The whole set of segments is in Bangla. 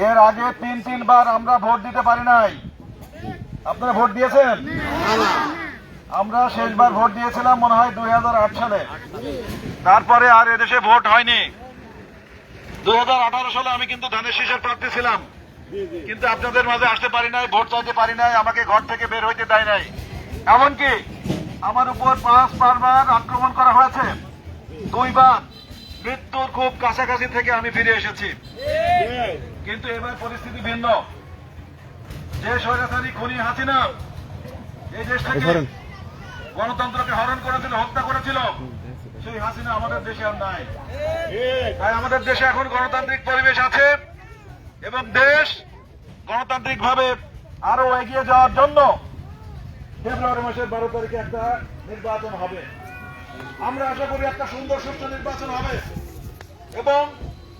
এর আগে তিনবার আমরা ভোট দিতে পারি নাই। আপনারা ভোট দিয়েছেন? আমরা শেষবার ভোট দিয়েছিলাম মনে হয় 2008 সালে। তারপরে আর এদেশে ভোট হয়নি। 2018 সালে আমি কিন্তু ধানের শীষের প্রার্থী ছিলাম, কিন্তু আপনাদের মাঝে আসতে পারি নাই, ভোট চাইতে পারি নাই, আমাকে ঘর থেকে বের হইতে দেয় নাই। এমনকি আমার উপর 5বার আক্রমণ করা হয়েছে, 2বার মৃত্যুর খুব কাছাকাছি থেকে আমি ফিরে এসেছি। কিন্তু এবার পরিস্থিতি ভিন্ন। যে স্বৈরাচারী খুনি হাসিনা এই দেশ থেকে গণতন্ত্রকে হরণ করেছিল, হত্যা করেছিল, সেই হাসিনা আমাদের দেশে আর নাই। তাই আমাদের দেশে এখন গণতান্ত্রিক পরিবেশ আছে এবং দেশ গণতান্ত্রিক ভাবে আরো এগিয়ে যাওয়ার জন্য ফেব্রুয়ারি মাসের 12 তারিখে একটা নির্বাচন হবে। আমরা আশা করি একটা সুন্দর সুষ্ঠু নির্বাচন হবে এবং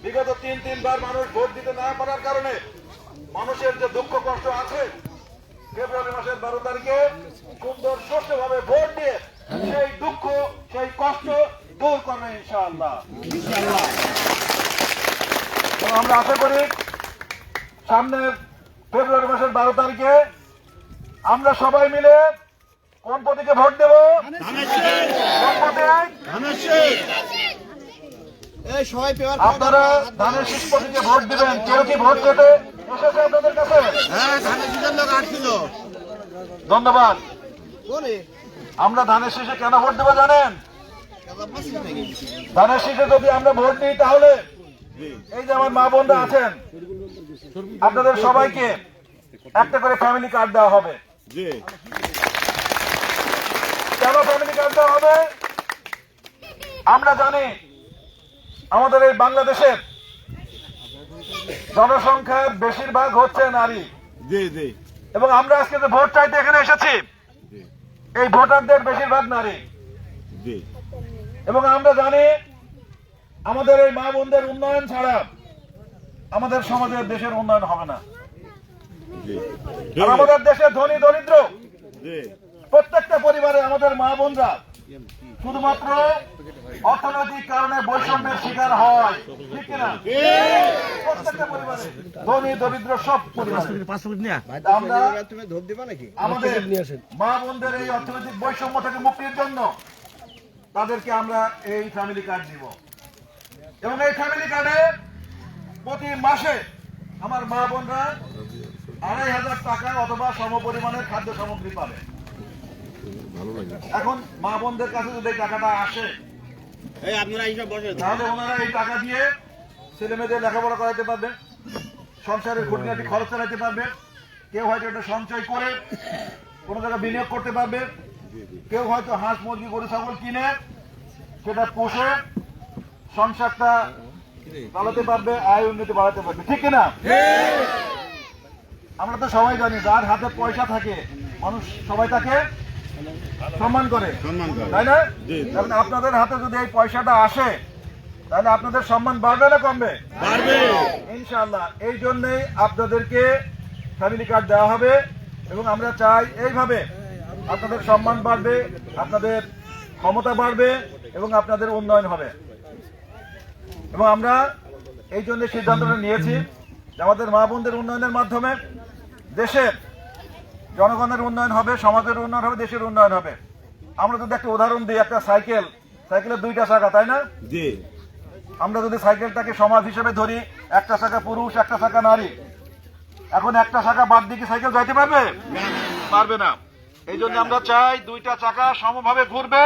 বিগত তিনবার মানুষ ভোট দিতে না পারার কারণে মানুষের যে দুঃখ কষ্ট আছে, ফেব্রুয়ারি মাসের 12 তারিখে সুন্দর সুষ্ঠুভাবে ভোট দিয়ে সেই দুঃখ সেই কষ্ট দূর করবে ইনশাআল্লাহ। আমরা আশা করি সামনের ফেব্রুয়ারি মাসের 12 তারিখে আমরা সবাই মিলে কোন প্রতীকে ভোট দেব? আপনারা ধানের শীষ প্রতীকে ভোট দিবেন। কেউ কি ভোট পেতে এসেছে আপনাদের কাছে? ধন্যবাদ। আমরা ধানের শীষে কেন ভোট দেবো জানেন? ধানের শীষে যদি আমরা ভোট দিই তাহলে এই যে আমার মা বোনরা আছেন, আপনাদের সবাইকে একটা করে ফ্যামিলি কার্ড দেওয়া হবে। কেন ফ্যামিলি কার্ড দেওয়া হবে? আমরা জানি আমাদের এই বাংলাদেশের জনসংখ্যার বেশিরভাগ হচ্ছে নারী, এবং আমরা আজকে যে ভোট চাইতে এখানে এসেছি এই ভোটারদের বেশিরভাগ নারী, এবং আমরা জানি আমাদের এই মা বোনদের উন্নয়ন ছাড়া আমাদের সমাজের দেশের উন্নয়ন হবে না। আর আমাদের দেশের ধনী দরিদ্র প্রত্যেকটা পরিবারে আমাদের মা বোনরা শুধুমাত্র অর্থনৈতিক কারণে বৈষম্যের শিকার হয়, ঠিক কিনা? প্রত্যেকটা পরিবারে ধনী দরিদ্র সব পরিবারে আমরা আমাদের মা বোনদের এই অর্থনৈতিক বৈষম্য থেকে মুক্তির জন্য তাদেরকে আমরা এই ফ্যামিলি কার্ড দিব, এবং এই ফ্যামিলি কার্ডে প্রতি মাসে আমার মা বোনরা 2500 টাকা অথবা সমপরিমাণের খাদ্য সামগ্রী পাবে। এখন মা বোনদের কাছে যদি এই টাকাটা আসে তাহলে ওনারা এই টাকা দিয়ে ছেলে মেয়েদের লেখাপড়া করাতে পারবে, সংসারের খুঁটিনাটি খরচ চালাতে পারবে, কেউ হয়তো এটা সঞ্চয় করে কোনো জায়গায় বিনিয়োগ করতে পারবে, কেউ হয়তো হাঁস মুরগি গরু ছাগল কিনে সেটা পোষে সংসারটা চালাতে পারবে, আয় উন্নতি বাড়াতে পারবে, ঠিক কিনা? আমরা তো সবাই জানি যার হাতে পয়সা থাকে মানুষ সবাই তাকে সম্মান করে, তাই না? আপনাদের হাতে যদি এই পয়সাটা আসে তাহলে আপনাদের সম্মান বাড়বে না কমবে? ইনশাআল্লাহ। এই জন্যই আপনাদেরকে ফ্যামিলি কার্ড দেওয়া হবে, এবং আমরা চাই এইভাবে আপনাদের সম্মান বাড়বে, আপনাদের ক্ষমতা বাড়বে এবং আপনাদের উন্নয়ন হবে। এবং আমরা এই জন্য সিদ্ধান্তটা নিয়েছি যে আমাদের মা বোনদের উন্নয়নের মাধ্যমে দেশের জনগণের উন্নয়ন হবে, সমাজের উন্নয়ন হবে, দেশের উন্নয়ন হবে। আমরা যদি একটা উদাহরণ দিই, একটা সাইকেলের 2টা চাকা, তাই না? আমরা যদি সাইকেলটাকে সমাজ হিসেবে ধরি, একটা চাকা পুরুষ একটা চাকা নারী, এখন একটা চাকা বাদ দিয়ে কি সাইকেল যাইতে পারবে? পারবে না। এই জন্য আমরা চাই 2টা চাকা সমভাবে ঘুরবে,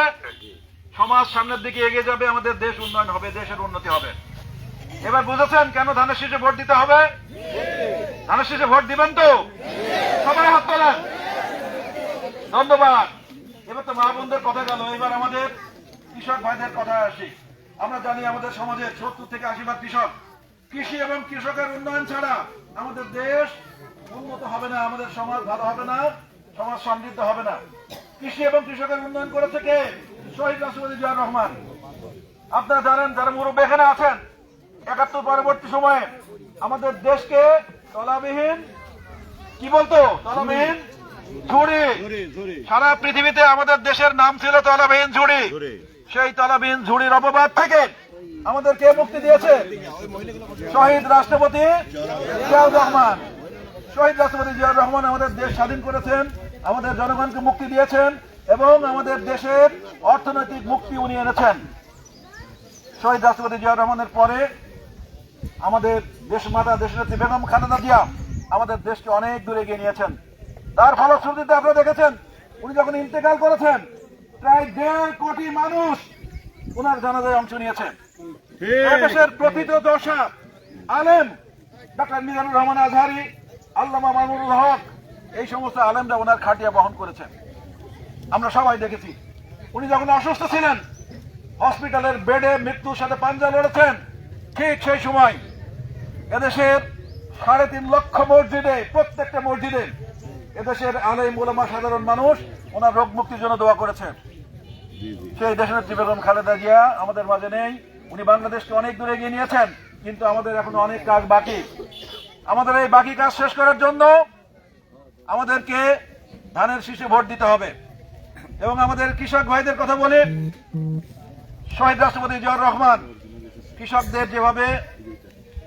সমাজ সামনের দিকে এগিয়ে যাবে, আমাদের দেশ উন্নয়ন হবে, দেশের উন্নতি হবে। এবার বুঝেছেন কেন ধানের শীষে ভোট দিতে হবে? ধানের শীষে ভোট দিবেন তো? সবাই হাত তোলেন। ধন্যবাদ। এবার তো মা বোনদের কথা গেল, এবার আমাদের কৃষক ভাইদের কথা আসি। আমরা জানি আমাদের সমাজের 70 থেকে 80% কৃষক। কৃষি এবং কৃষকের উন্নয়ন ছাড়া আমাদের দেশ উন্নত হবে না, আমাদের সমাজ ভালো হবে না, সমাজ সমৃদ্ধ হবে না। কৃষি এবং কৃষকের উন্নয়ন করেছে কে? শহীদ রাষ্ট্রপতি জিয়াউর রহমান। আপনারা জানেন, যারা মুরব্বী এখানে আছেন, 71 পরবর্তী সময়ে আমাদের দেশকে তলাবিহীন, কি বলতো, তলাবিহীন ঝুড়ি, সারা পৃথিবীতে আমাদের দেশের নাম ছিল তলাবিহীন ঝুড়ি। সেই তলাবিহীন ঝুড়ির অপবাদ থেকে আমাদের কে মুক্তি দিয়েছে? শহীদ রাষ্ট্রপতি জিয়াউর রহমান। শহীদ রাষ্ট্রপতি জিয়াউর রহমান আমাদের দেশ স্বাধীন করেছেন, আমাদের জনগণকে মুক্তি দিয়েছেন এবং আমাদের দেশের অর্থনৈতিক মুক্তি উনি এনেছেন। শহীদ রাষ্ট্রপতি জিয়াউর রহমানের পরে আমাদের দেশমাতা দেশনেত্রী বেগম খালেদা জিয়া আমাদের দেশকে অনেক দূরে এগিয়ে নিয়েছেন। তার ফলশ্রুতিতে আপনারা দেখেছেন উনি যখন ইন্তেকাল করেছেন প্রায় 1.5 কোটি মানুষ ওনার জানাজায় অংশ নিয়েছেন। দেশের প্রকৃত দশা আলেম ডক্টর মিজানুর রহমান আজহারি, আল্লামা মামুনুল হক, এই সমস্ত আলেমরা ওনার খাটিয়া বহন করেছেন। আমরা সবাই দেখেছি উনি যখন অসুস্থ ছিলেন হসপিটালের বেডে মৃত্যুর সাথে পাঞ্জা লড়েছেন, ঠিক সেই সময় এদেশের 3.5 লক্ষ মসজিদে, প্রত্যেকটা মসজিদে এদেশের আলেম ওলামা সাধারণ মানুষ ওনার রোগ মুক্তির জন্য দোয়া করেছেন। সেই দেশনেত্রী বেগম খালেদা জিয়া আমাদের মাঝে নেই, উনি বাংলাদেশকে অনেক দূরে এগিয়ে নিয়েছেন, কিন্তু আমাদের এখন অনেক কাজ বাকি। আমাদের এই বাকি কাজ শেষ করার জন্য আমাদেরকে ধানের শীষে ভোট দিতে হবে। এবং আমাদের কৃষক ভাইদের কথা বলি, শহীদ রাষ্ট্রপতি জিয়াউর রহমান কৃষকদের যেভাবে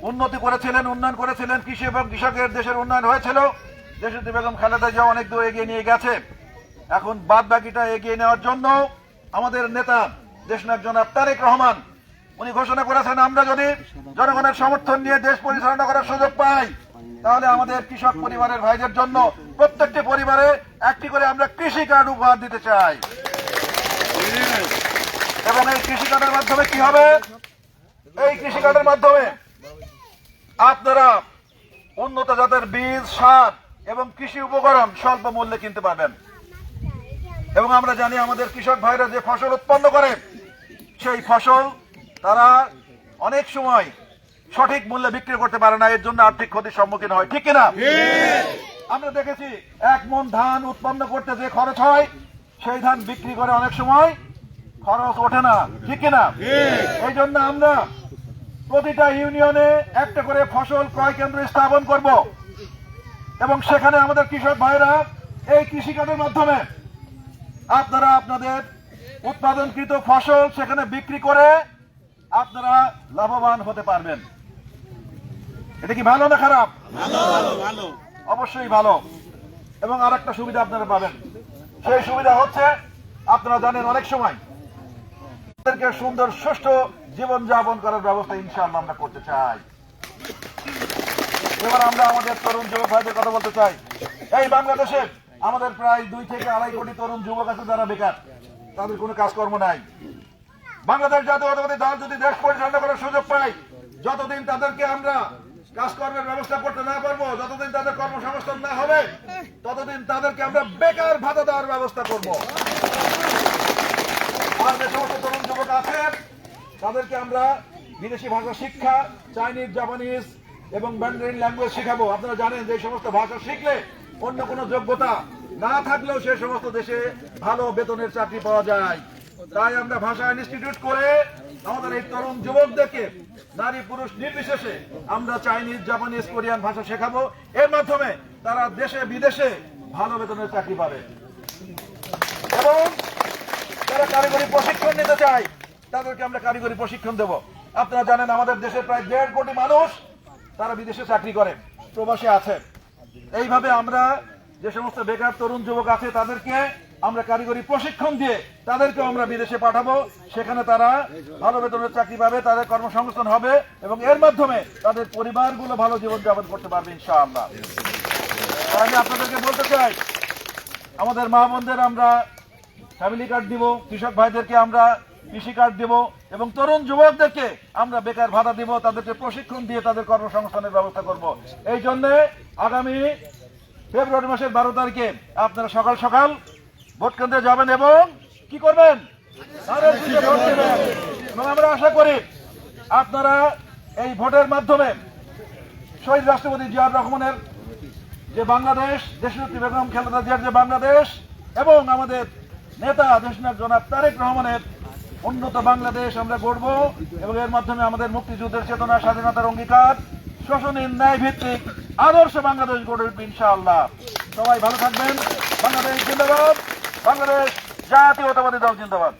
উন্নতি করেছিলেন, উন্নয়ন করেছিলেন, কৃষি এবং কৃষকের দেশের উন্নয়ন হয়েছিল, দেশনেত্রী বেগম খালেদা জিয়া অনেক দূর এগিয়ে নিয়ে গেছে। এখন বাদ বাকিটা এগিয়ে নেওয়ার জন্য আমাদের নেতা দেশনায়ক জনাব তারেক রহমান উনি ঘোষণা করেছেন আমরা যদি জনগণের সমর্থন নিয়ে দেশ পরিচালনা করার সুযোগ পাই তাহলে আমাদের কৃষক পরিবারের ভাইদের জন্য প্রত্যেকটি পরিবারে একটি করে আমরা কৃষি কার্ড উপহার দিতে চাই। এবং এই কৃষি কার্ডের মাধ্যমে কি হবে? এই কৃষি কার্ডের মাধ্যমে আপনারা উন্নত জাতের বীজ, সার এবং কৃষি উপকরণ স্বল্প মূল্যে কিনতে পারবেন। এবং আমরা জানি আমাদের কৃষক ভাইরা যে ফসল উৎপন্ন করে সেই ফসল তারা অনেক সময় সঠিক মূল্যে বিক্রি করতে পারে না, এর জন্য আর্থিক ক্ষতির সম্মুখীন হয়, ঠিক কিনা? আমরা দেখেছি 1 মণ ধান উৎপন্ন করতে যে খরচ হয় সেই ধান বিক্রি করে অনেক সময় খরচ ওঠে না, ঠিক কিনা? এই জন্য আমরা প্রতিটা ইউনিয়নে একটা করে ফসল ক্রয় কেন্দ্র স্থাপন করব এবং সেখানে আমাদের কৃষক ভাইরা এই কৃষি কার্ডের মাধ্যমে আপনারা আপনাদের উৎপাদনকৃত ফসল সেখানে বিক্রি করে আপনারা লাভবান হতে পারবেন। এটা কি ভালো না খারাপ? ভালো, অবশ্যই ভালো। এবং আরেকটা সুবিধা আপনারা পাবেন, সেই সুবিধা হচ্ছে আপনারা জানেন অনেক সময় তাদেরকে সুন্দর সুষ্ঠু জীবন যাপন করার ব্যবস্থা ইনশাআল্লাহ আমরা করতে চাই। এবার আমরা আমাদের তরুণ যুবক ভাইদের কথা বলতে চাই। এই বাংলাদেশে আমাদের প্রায় 2 থেকে 2.5 কোটি তরুণ যুবক আছে যারা বেকার, তাদের কোনো কাজকর্ম নাই। বাংলাদেশ জাতীয়তাবাদী দল যদি দেশ পরিচালনা করার সুযোগ পাই, যতদিন তাদেরকে আমরা কাজকর্মের ব্যবস্থা করতে না পারবো, যতদিন তাদের কর্মসংস্থান না হবে, ততদিন তাদেরকে আমরা বেকার ভাতা দেওয়ার ব্যবস্থা করব। আর যে সমস্ত তরুণ যুবক আছেন তাদেরকে আমরা বিদেশি ভাষা শিক্ষা, চাইনিজ, জাপানিজ এবং ম্যান্ডারিন ল্যাঙ্গুয়েজ শেখাবো। আপনারা জানেন যে সমস্ত ভাষা শিখলে অন্য কোনো যোগ্যতা না থাকলেও সে সমস্ত দেশে ভালো বেতনের চাকরি পাওয়া যায়। তাই আমরা ভাষা ইনস্টিটিউট করে আমাদের এই তরুণ যুবকদেরকে নারী পুরুষ নির্বিশেষে আমরা চাইনিজ, জাপানিজ, কোরিয়ান ভাষা শেখাবো। এর মাধ্যমে তারা দেশে বিদেশে ভালো বেতনের চাকরি পাবে। এবং যারা কারিগরি প্রশিক্ষণ নিতে চায় তাদেরকে আমরা কারিগরি প্রশিক্ষণ দেব। আপনারা জানেন আমাদের দেশে প্রায় 1.5 কোটি মানুষ তারা বিদেশে চাকরি করে, প্রবাসী আছে। এইভাবে আমরা যে সমস্ত বেকার তরুণ যুবক আছে তাদেরকে আমরা কারিগরি প্রশিক্ষণ দিয়ে তাদেরকে আমরা বিদেশে পাঠাবো, সেখানে তারা ভালো বেতনের চাকরি পাবে, তাদের কর্মসংস্থান হবে এবং এর মাধ্যমে তাদের পরিবারগুলো ভালো জীবনযাপন করতে পারবে ইনশাআল্লাহ। আমি আপনাদেরকে বলতে চাই আমাদের মা বোনদের আমরা ফ্যামিলি কার্ড দিব, কৃষক ভাইদেরকে আমরা কৃষি কার্ড দিব এবং তরুণ যুবকদেরকে আমরা বেকার ভাতা দিব, তাদেরকে প্রশিক্ষণ দিয়ে তাদের কর্মসংস্থানের ব্যবস্থা করব। এই জন্য আগামী ফেব্রুয়ারি মাসের 12 তারিখে আপনারা সকাল সকাল ভোট কেন্দ্রে যাবেন এবং কি করবেন? এবং আমরা আশা করি আপনারা এই ভোটের মাধ্যমে শহীদ রাষ্ট্রপতি জিয়াউর রহমানের যে বাংলাদেশ, দেশনেত্রী বেগম খালেদা জিয়ার যে বাংলাদেশ এবং আমাদের নেতা দেশনায়ক জনাব তারেক রহমানের উন্নত বাংলাদেশ আমরা গড়ব এবং এর মাধ্যমে আমাদের মুক্তিযুদ্ধের চেতনা, স্বাধীনতার অঙ্গীকার, শোষণহীন ন্যায় ভিত্তিক আদর্শ বাংলাদেশ গড়ে উঠবে ইনশাআল্লাহ। সবাই ভালো থাকবেন। বাংলাদেশ জিন্দাবাদ, বাংলাদেশ জাতীয়তাবাদী দল জিন্দাবাদ।